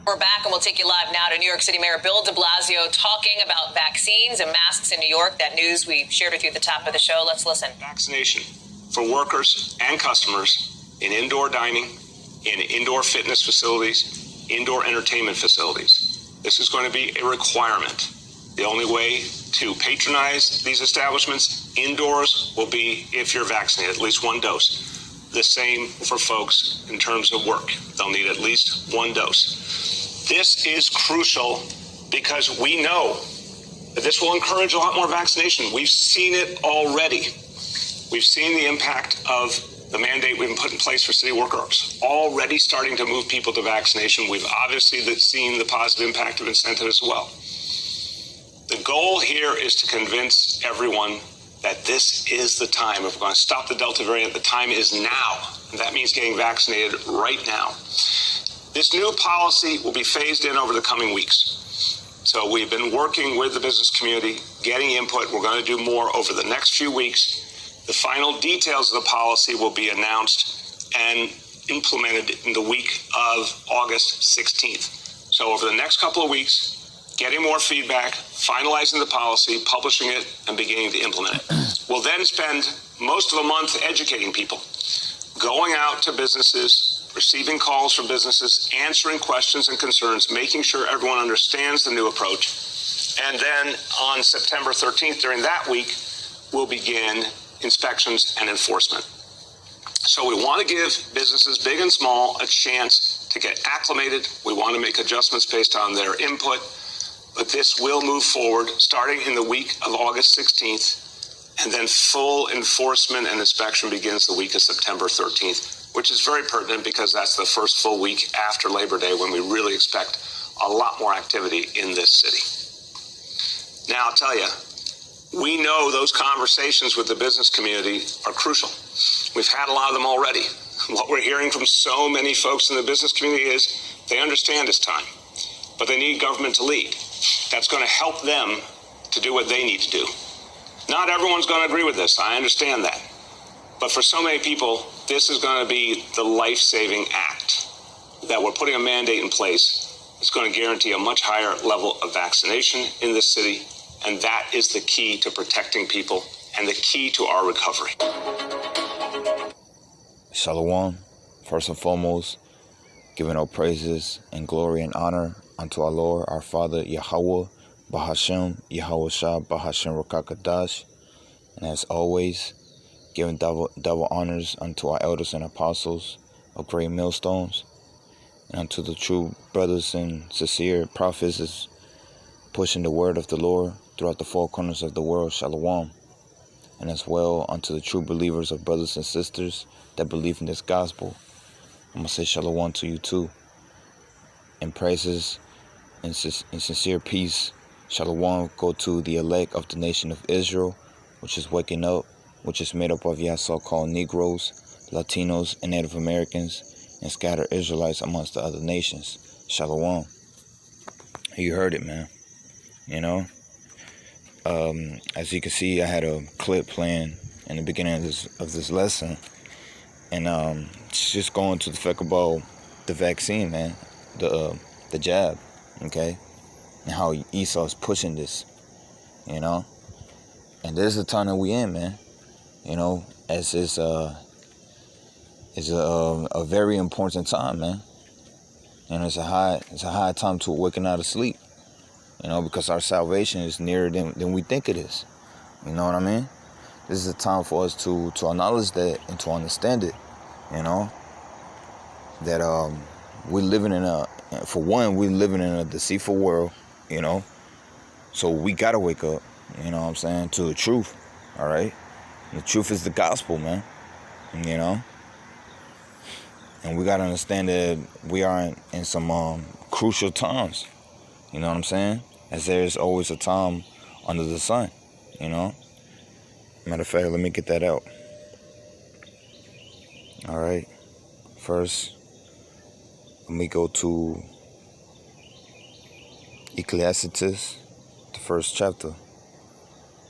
We're back, and we'll take you live now to New York City Mayor Bill de Blasio talking about vaccines and masks in New York. That news we shared with you at the top of the show. Let's listen. Vaccination for workers and customers in indoor dining, in indoor fitness facilities, indoor entertainment facilities. This is going to be a requirement. The only way to patronize these establishments indoors will be if you're vaccinated, at least one dose. The same for folks in terms of work. They'll need at least one dose. This is crucial because we know that this will encourage a lot more vaccination. We've seen it already. We've seen the impact of the mandate we've put in place for city workers already starting to move people to vaccination. We've obviously seen the positive impact of incentive as well. The goal here is to convince everyone that this is the time. If we're going to stop the Delta variant, the time is now. And that means getting vaccinated right now. This new policy will be phased in over the coming weeks. So we've been working with the business community, getting input. We're going to do more over the next few weeks. The final details of the policy will be announced and implemented in the week of August 16th. So over the next couple of weeks, getting more feedback, finalizing the policy, publishing it, and beginning to implement it. We'll then spend most of a month educating people, going out to businesses, receiving calls from businesses, answering questions and concerns, making sure everyone understands the new approach. And then on September 13th, during that week, we'll begin inspections and enforcement. So we want to give businesses, big and small, a chance to get acclimated. We want to make adjustments based on their input. But this will move forward starting in the week of August 16th, and then full enforcement and inspection begins the week of September 13th, which is very pertinent because that's the first full week after Labor Day when we really expect a lot more activity in this city. Now, I'll tell you, we know those conversations with the business community are crucial. We've had a lot of them already. What we're hearing from so many folks in the business community is they understand it's time, but they need government to lead. That's going to help them to do what they need to do. Not everyone's going to agree with this. I understand that. But for so many people, this is going to be the life-saving act that we're putting a mandate in place. It's going to guarantee a much higher level of vaccination in this city. And that is the key to protecting people and the key to our recovery. Shalom. First and foremost, giving all praises and glory and honor unto our Lord, our Father, Yahweh, Bahashem, Yahweh Shah, Bahashem Rokakadash. And as always, giving double honors unto our elders and apostles of great millstones, and unto the true brothers and sincere prophets is pushing the word of the Lord throughout the four corners of the world, Shalom. And as well unto the true believers of brothers and sisters that believe in this gospel. I'm going to say Shalom to you too. And praises and sincere peace, Shalom, go to the elect of the nation of Israel, which is waking up, which is made up of your so-called Negroes, Latinos, and Native Americans, and scattered Israelites amongst the other nations. Shalom. You heard it, man. You know? As you can see, I had a clip playing in the beginning of this lesson. And it's just going to the fact about the vaccine, man. The jab, okay? And how Esau's pushing this, you know? And this is the time that we in, man. You know, as it's a very important time, man. And it's a high time to awaken out of sleep. You know, because our salvation is nearer than we think it is. You know what I mean? This is a time for us to acknowledge that and to understand it. You know? That we're living in a deceitful world, you know? So we gotta wake up, you know what I'm saying, to the truth, all right? The truth is the gospel, man, you know? And we gotta understand that we are in some crucial times, you know what I'm saying? As there's always a time under the sun, you know? Matter of fact, let me get that out. All right. First, let me go to Ecclesiastes, the first chapter,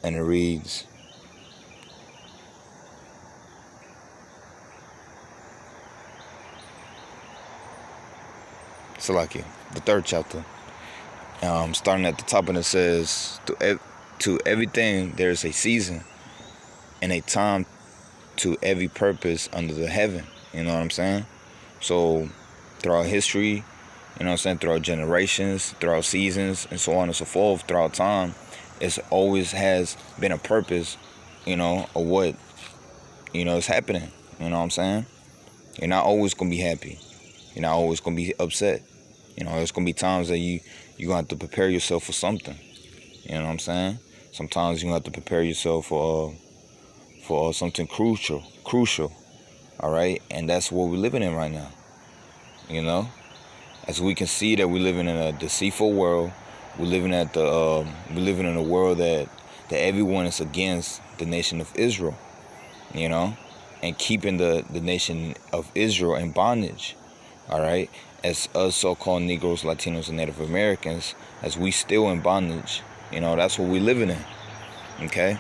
and it reads, Salakia, the 3rd chapter. Starting at the top, and it says, to everything there is a season and a time to every purpose under the heaven. You know what I'm saying? So throughout history, you know what I'm saying, throughout generations, throughout seasons, and so on and so forth, throughout time, it always has been a purpose, you know, of what, you know, is happening. You know what I'm saying? You're not always going to be happy. You're not always going to be upset. You know, there's going to be times that you're going to have to prepare yourself for something. You know what I'm saying? Sometimes you're going to have to prepare yourself for something crucial. All right? And that's what we're living in right now. You know? As we can see that we're living in a deceitful world. We're living in a world that everyone is against the nation of Israel. You know? And keeping the nation of Israel in bondage. All right? As us so-called Negroes, Latinos, and Native Americans, as we still in bondage, you know, that's what we're living in. Okay?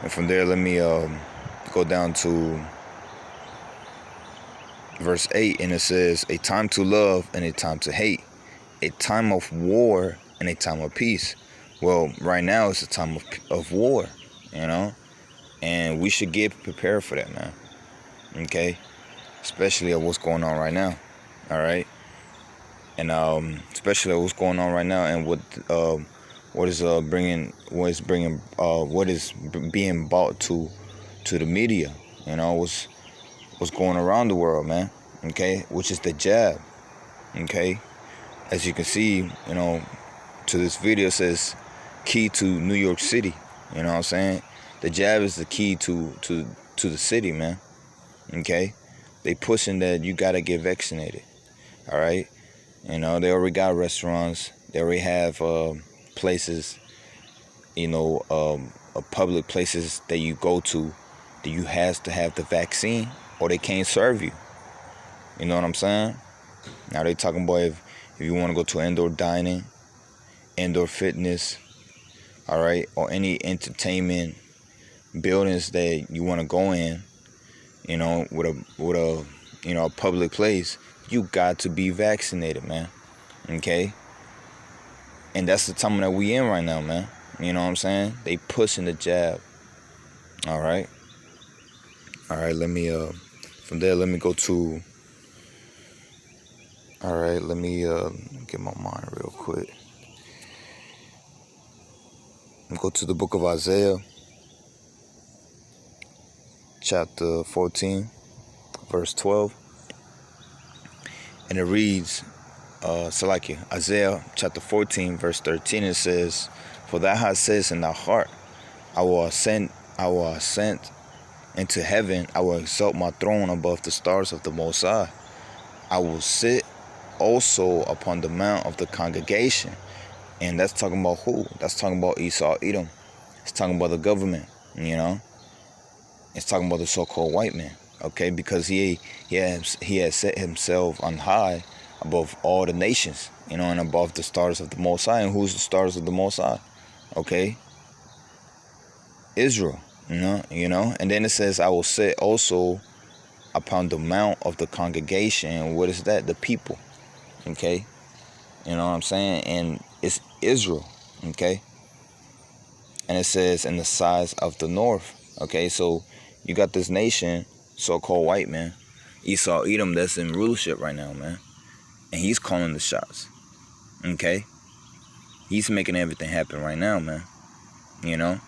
And from there, let me go down to verse 8, and it says, a time to love and a time to hate, a time of war and a time of peace. Well, right now it's a time of war, you know, and we should get prepared for that, man. Okay? Especially at what's going on right now. All right, and especially what's going on right now, and what is being brought to the media. You know, what's going around the world, man. Okay, which is the jab. Okay, as you can see, you know, to this video says key to New York City. You know what I'm saying? The jab is the key to the city, man. Okay, they pushing that you gotta get vaccinated. All right, you know, they already got restaurants. They already have places, you know, public places that you go to that you has to have the vaccine or they can't serve you. You know what I'm saying? Now they talking about if you want to go to indoor dining, indoor fitness, all right, or any entertainment buildings that you want to go in, you know, with a you know, a public place, you got to be vaccinated, man. Okay? And that's the time that we in right now, man. You know what I'm saying? They pushing the jab. All right? All right, let me, from there, let me go to, all right, let me get my mind real quick. Go to the book of Isaiah, chapter 14, verse 12. And it reads, Isaiah chapter 14, verse 13, it says, for thou hast said in thy heart, I will ascend into heaven, I will exalt my throne above the stars of the Most High. I will sit also upon the mount of the congregation. And that's talking about who? That's talking about Esau, Edom. It's talking about the government, you know. It's talking about the so-called white man, okay? Because he has set himself on high above all the nations, you know, and above the stars of the Most High. And who's the stars of the Most High? Okay? Israel, you know. And then it says, I will sit also upon the mount of the congregation. What is that? The people, okay? You know what I'm saying? And it's Israel, okay? And it says in the sides of the north, okay? So you got this nation, so-called white man, Esau, Edom, that's in rulership right now, man. And he's calling the shots, okay? He's making everything happen right now, man, you know?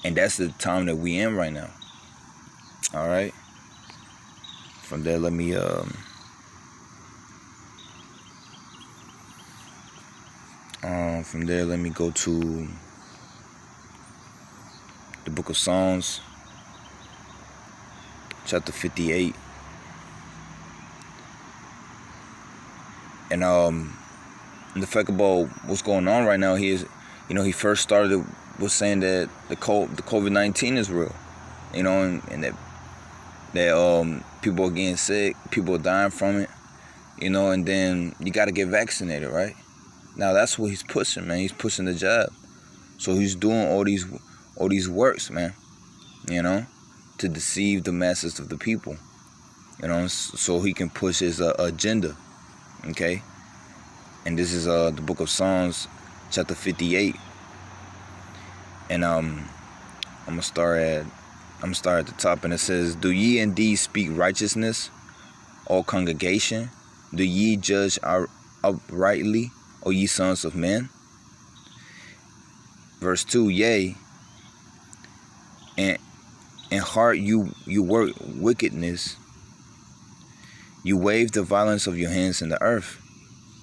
And that's the time that we in right now, all right? From there, let me, go to the book of Psalms, chapter 58. And the fact about what's going on right now, he first started was saying that the COVID-19 is real, you know, and that people are getting sick, people are dying from it, you know, and then you got to get vaccinated, right? Now that's what he's pushing, man. He's pushing the jab. So he's doing all these works, man, you know, to deceive the masses of the people, you know, so he can push his agenda, Okay, and this is the book of Psalms, chapter 58, and I'm gonna start at the top, and it says, "Do ye indeed speak righteousness, all congregation? Do ye judge uprightly, O ye sons of men?" Verse 2, "Yea, and in heart you work wickedness. You wave the violence of your hands in the earth.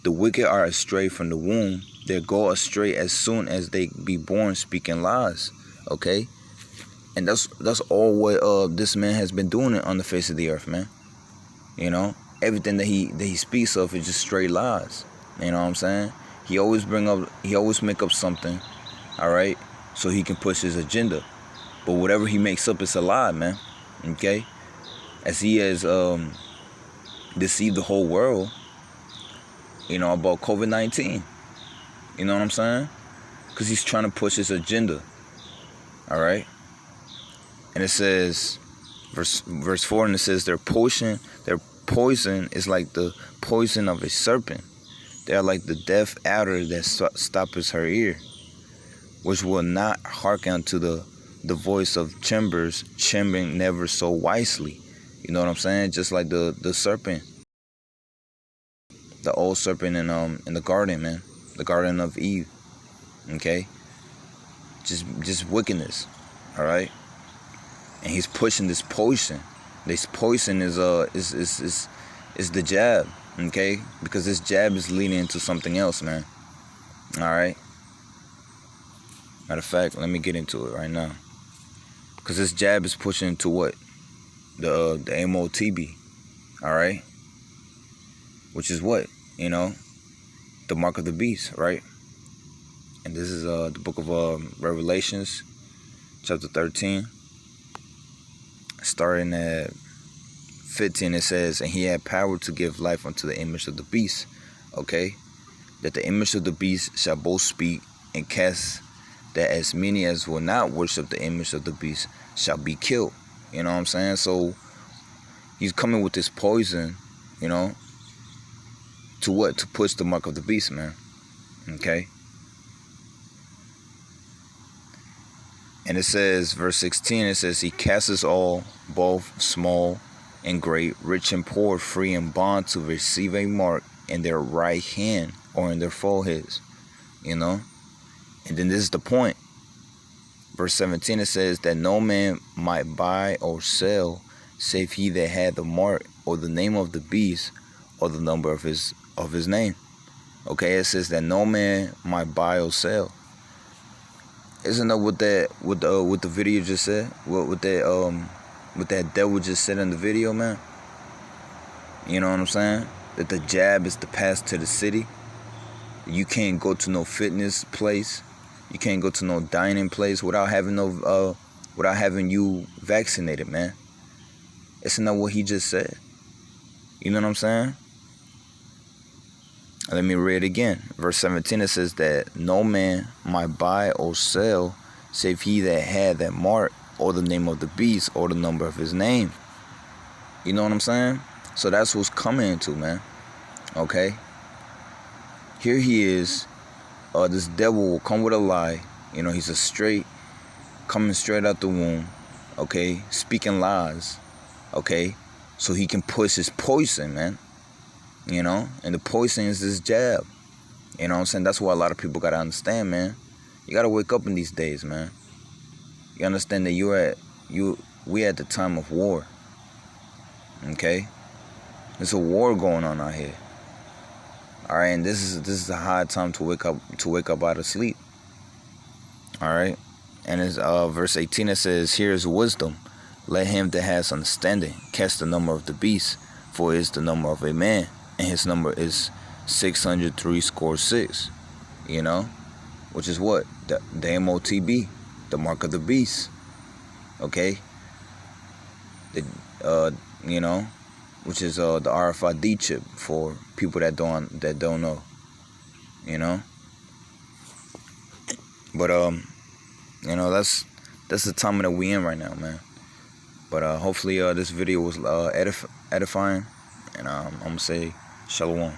The wicked are astray from the womb. They go astray as soon as they be born, speaking lies." Okay, and that's all what this man has been doing on the face of the earth, man. You know, everything that he speaks of is just straight lies. You know what I'm saying? He always make up something, all right, so he can push his agenda. But whatever he makes up is a lie, man. Okay, as he has deceived the whole world, you know, about COVID-19. You know what I'm saying? Because he's trying to push his agenda. All right, and it says, verse 4, and it says, their poison is like the poison of a serpent. They are like the deaf adder that stoppeth her ear, which will not hearken to the voice of chambers, chambering never so wisely. You know what I'm saying? Just like the serpent, the old serpent in the garden, man, the Garden of Eve. Okay, just wickedness. All right, and he's pushing this poison. This poison is the jab. Okay, because this jab is leading into something else, man. All right. Matter of fact, let me get into it right now. Because this jab is pushing to what? The MOTB. All right? Which is what? You know? The mark of the beast, right? And this is the book of Revelations, chapter 13. Starting at 15, it says, "And he had power to give life unto the image of the beast." Okay? "That the image of the beast shall both speak and cast, that as many as will not worship the image of the beast shall be killed." You know what I'm saying? So he's coming with this poison, you know, to what? To push the mark of the beast, man. Okay? And it says, verse 16, it says, "He casts all, both small and great, rich and poor, free and bond, to receive a mark in their right hand or in their foreheads." You know? And then this is the point. Verse 17, it says, "That no man might buy or sell, save he that had the mark or the name of the beast or the number of his name." Okay, it says that no man might buy or sell. Isn't that what the video just said? What that devil just said in the video, man? You know what I'm saying? That the jab is the pass to the city. You can't go to no fitness place. You can't go to no dining place without having you vaccinated, man. Isn't that what he just said? You know what I'm saying? Let me read it again. Verse 17, it says that no man might buy or sell, save he that had that mark or the name of the beast or the number of his name. You know what I'm saying? So that's what's coming into, man. Okay? Here he is. This devil will come with a lie. You know, he's coming straight out the womb. Okay? Speaking lies. Okay? So he can push his poison, man. You know? And the poison is this jab. You know what I'm saying? That's what a lot of people got to understand, man. You got to wake up in these days, man. You understand that we at the time of war. Okay? There's a war going on out here. All right, and this is a high time to wake up out of sleep. All right, and it's verse 18. It says, "Here is wisdom. Let him that has understanding cast the number of the beast, for it is the number of a man, and his number is 666." You know, which is what? The MOTB, the mark of the beast. Okay. You know, which is the RFID chip for people that don't know. You know. But you know, that's the time that we in right now, man. But hopefully this video was edifying, and I'm gonna say shalom.